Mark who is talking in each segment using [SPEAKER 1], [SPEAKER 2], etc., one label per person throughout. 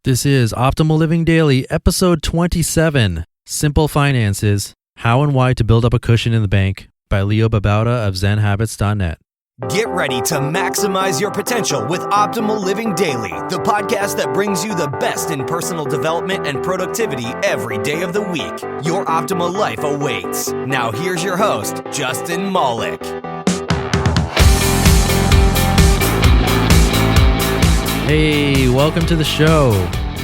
[SPEAKER 1] This is Optimal Living Daily, episode 27, Simple Finances, How and Why to Build Up a Cushion in the Bank by Babauta of Zen Habits.net.
[SPEAKER 2] Get ready to maximize your potential with Optimal Living Daily, the podcast that brings you the best in personal development and productivity every day of the week. Your optimal life awaits. Now here's your host, Justin Malik.
[SPEAKER 1] Hey, welcome to the show.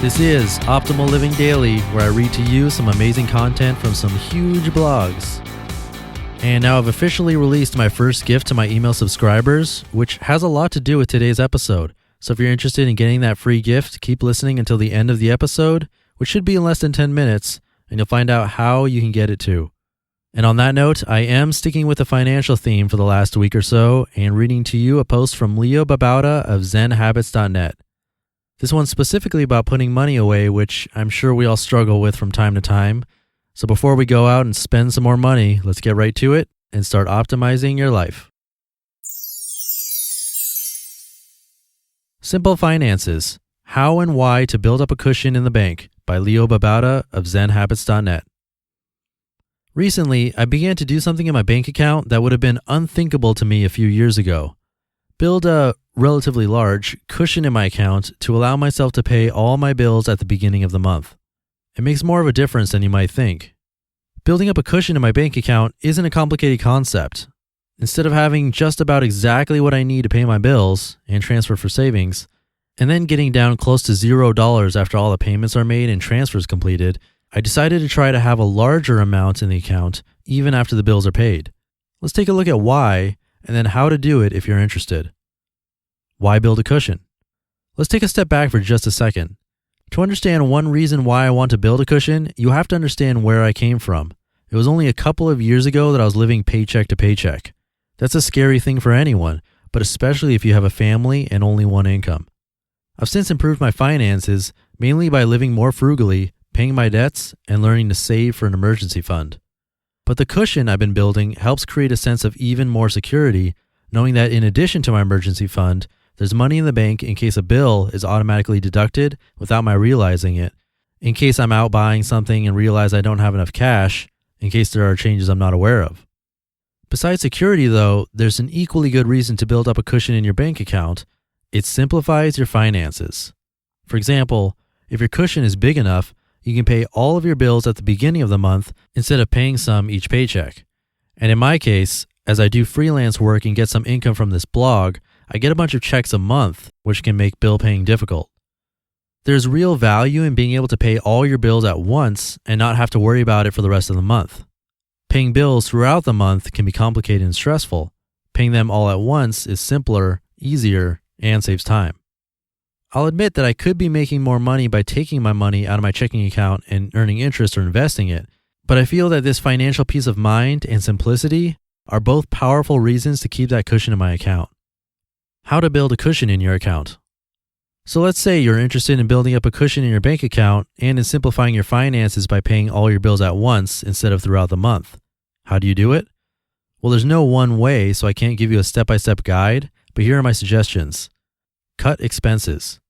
[SPEAKER 1] This is Optimal Living Daily, where I read to you some amazing content from some huge blogs. And now I've officially released my first gift to my email subscribers, which has a lot to do with today's episode. So if you're interested in getting that free gift, keep listening until the end of the episode, which should be in less than 10 minutes, and you'll find out how you can get it too. And on that note, I am sticking with the financial theme for the last week or so and reading to you a post from Babauta of Zen Habits.net. This one's specifically about putting money away, which I'm sure we all struggle with from time to time. So before we go out and spend some more money, let's get right to it and start optimizing your life. Simple Finances, How and Why to Build Up a Cushion in the Bank by Babauta of Zen Habits.net. Recently, I began to do something in my bank account that would have been unthinkable to me a few years ago. Build a relatively large cushion in my account to allow myself to pay all my bills at the beginning of the month. It makes more of a difference than you might think. Building up a cushion in my bank account isn't a complicated concept. Instead of having just about exactly what I need to pay my bills and transfer for savings, and then getting down close to $0 after all the payments are made and transfers completed, I decided to try to have a larger amount in the account even after the bills are paid. Let's take a look at why and then how to do it if you're interested. Why build a cushion? Let's take a step back for just a second. To understand one reason why I want to build a cushion, you have to understand where I came from. It was only a couple of years ago that I was living paycheck to paycheck. That's a scary thing for anyone, but especially if you have a family and only one income. I've since improved my finances, mainly by living more frugally, paying my debts, and learning to save for an emergency fund. But the cushion I've been building helps create a sense of even more security, knowing that in addition to my emergency fund, there's money in the bank in case a bill is automatically deducted without my realizing it, in case I'm out buying something and realize I don't have enough cash, in case there are changes I'm not aware of. Besides security though, there's an equally good reason to build up a cushion in your bank account. It simplifies your finances. For example, if your cushion is big enough, you can pay all of your bills at the beginning of the month instead of paying some each paycheck. And in my case, as I do freelance work and get some income from this blog, I get a bunch of checks a month, which can make bill paying difficult. There's real value in being able to pay all your bills at once and not have to worry about it for the rest of the month. Paying bills throughout the month can be complicated and stressful. Paying them all at once is simpler, easier, and saves time. I'll admit that I could be making more money by taking my money out of my checking account and earning interest or investing it, but I feel that this financial peace of mind and simplicity are both powerful reasons to keep that cushion in my account. How to build a cushion in your account. So let's say you're interested in building up a cushion in your bank account and in simplifying your finances by paying all your bills at once instead of throughout the month. How do you do it? Well, there's no one way, so I can't give you a step-by-step guide, but here are my suggestions. Cut expenses.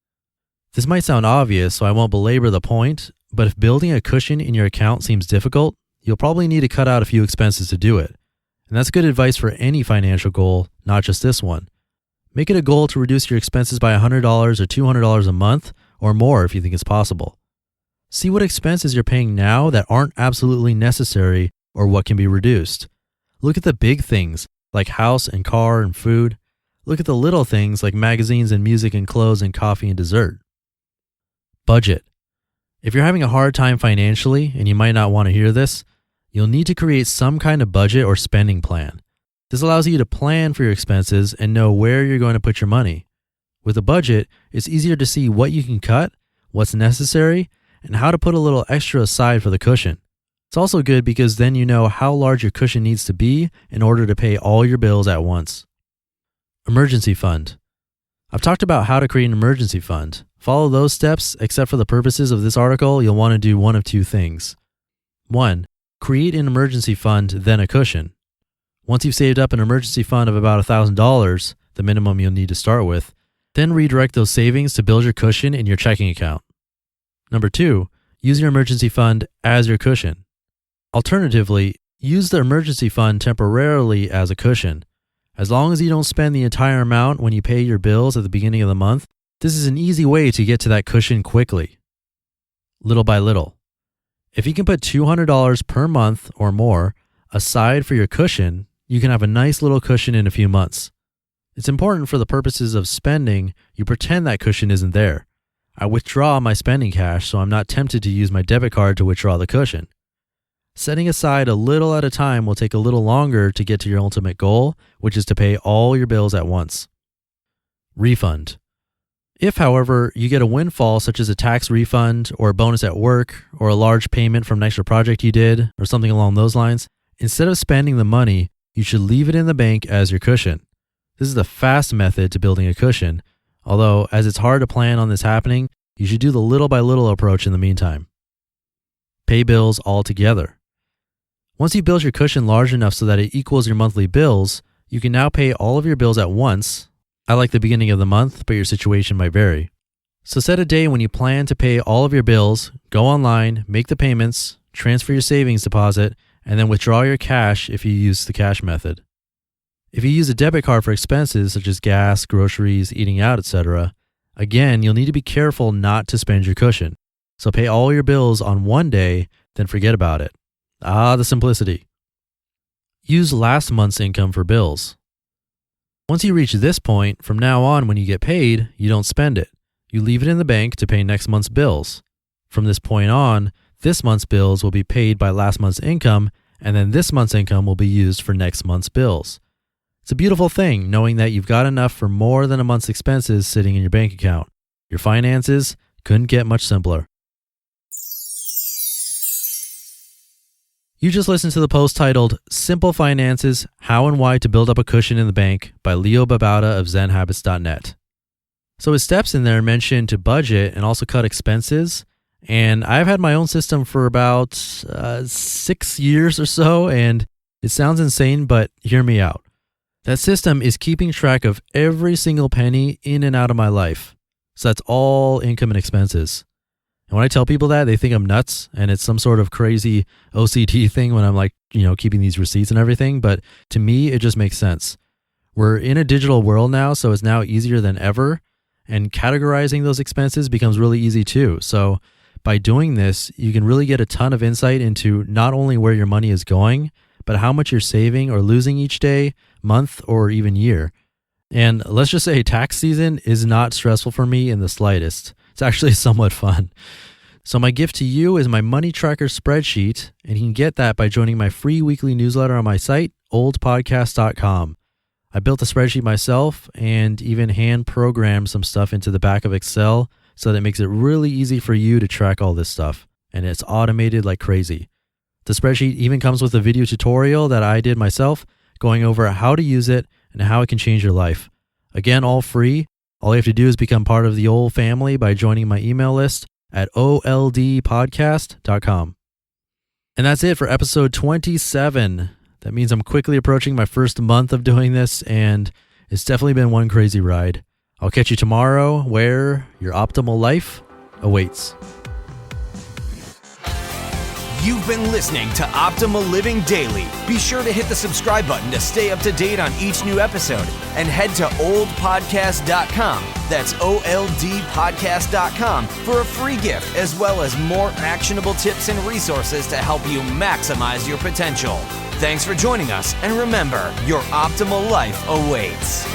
[SPEAKER 1] This might sound obvious, so I won't belabor the point, but if building a cushion in your account seems difficult, you'll probably need to cut out a few expenses to do it. And that's good advice for any financial goal, not just this one. Make it a goal to reduce your expenses by $100 or $200 a month or more if you think it's possible. See what expenses you're paying now that aren't absolutely necessary or what can be reduced. Look at the big things like house and car and food. Look at the little things like magazines and music and clothes and coffee and dessert. Budget. If you're having a hard time financially, and you might not want to hear this, you'll need to create some kind of budget or spending plan. This allows you to plan for your expenses and know where you're going to put your money. With a budget, it's easier to see what you can cut, what's necessary, and how to put a little extra aside for the cushion. It's also good because then you know how large your cushion needs to be in order to pay all your bills at once. Emergency fund. I've talked about how to create an emergency fund. Follow those steps, except for the purposes of this article, you'll want to do one of two things. 1. Create an emergency fund, then a cushion. Once you've saved up an emergency fund of about $1,000, the minimum you'll need to start with, then redirect those savings to build your cushion in your checking account. Number 2, use your emergency fund as your cushion. Alternatively, use the emergency fund temporarily as a cushion. As long as you don't spend the entire amount when you pay your bills at the beginning of the month, this is an easy way to get to that cushion quickly. Little by little. If you can put $200 per month or more aside for your cushion, you can have a nice little cushion in a few months. It's important for the purposes of spending, you pretend that cushion isn't there. I withdraw my spending cash so I'm not tempted to use my debit card to withdraw the cushion. Setting aside a little at a time will take a little longer to get to your ultimate goal, which is to pay all your bills at once. Refund. If, however, you get a windfall such as a tax refund or a bonus at work or a large payment from an extra project you did or something along those lines, instead of spending the money, you should leave it in the bank as your cushion. This is the fast method to building a cushion, although as it's hard to plan on this happening, you should do the little by little approach in the meantime. Pay bills all together. Once you build your cushion large enough so that it equals your monthly bills, you can now pay all of your bills at once. I like the beginning of the month, but your situation might vary. So set a day when you plan to pay all of your bills, go online, make the payments, transfer your savings deposit, and then withdraw your cash if you use the cash method. If you use a debit card for expenses such as gas, groceries, eating out, etc., again, you'll need to be careful not to spend your cushion. So pay all your bills on one day, then forget about it. The simplicity. Use last month's income for bills. Once you reach this point, from now on when you get paid, you don't spend it. You leave it in the bank to pay next month's bills. From this point on, this month's bills will be paid by last month's income, and then this month's income will be used for next month's bills. It's a beautiful thing knowing that you've got enough for more than a month's expenses sitting in your bank account. Your finances couldn't get much simpler. You just listened to the post titled Simple Finances, How and Why to Build Up a Cushion in the Bank by Babauta of ZenHabits.net. So his steps in there mention to budget and also cut expenses. And I've had my own system for about 6 years or so, and it sounds insane, but hear me out. That system is keeping track of every single penny in and out of my life. So that's all income and expenses. And when I tell people that, they think I'm nuts and it's some sort of crazy OCD thing when I'm like, keeping these receipts and everything. But to me, it just makes sense. We're in a digital world now, so it's now easier than ever. And categorizing those expenses becomes really easy too. So by doing this, you can really get a ton of insight into not only where your money is going, but how much you're saving or losing each day, month, or even year. And let's just say tax season is not stressful for me in the slightest. It's actually somewhat fun. So my gift to you is my money tracker spreadsheet, and you can get that by joining my free weekly newsletter on my site, oldpodcast.com. I built the spreadsheet myself and even hand programmed some stuff into the back of Excel so that it makes it really easy for you to track all this stuff. And it's automated like crazy. The spreadsheet even comes with a video tutorial that I did myself, going over how to use it and how it can change your life. Again, all free. All you have to do is become part of the old family by joining my email list at oldpodcast.com. And that's it for episode 27. That means I'm quickly approaching my first month of doing this, and it's definitely been one crazy ride. I'll catch you tomorrow where your optimal life awaits.
[SPEAKER 2] You've been listening to Optimal Living Daily. Be sure to hit the subscribe button to stay up to date on each new episode, and head to oldpodcast.com. That's oldpodcast.com for a free gift as well as more actionable tips and resources to help you maximize your potential. Thanks for joining us, and remember, your optimal life awaits.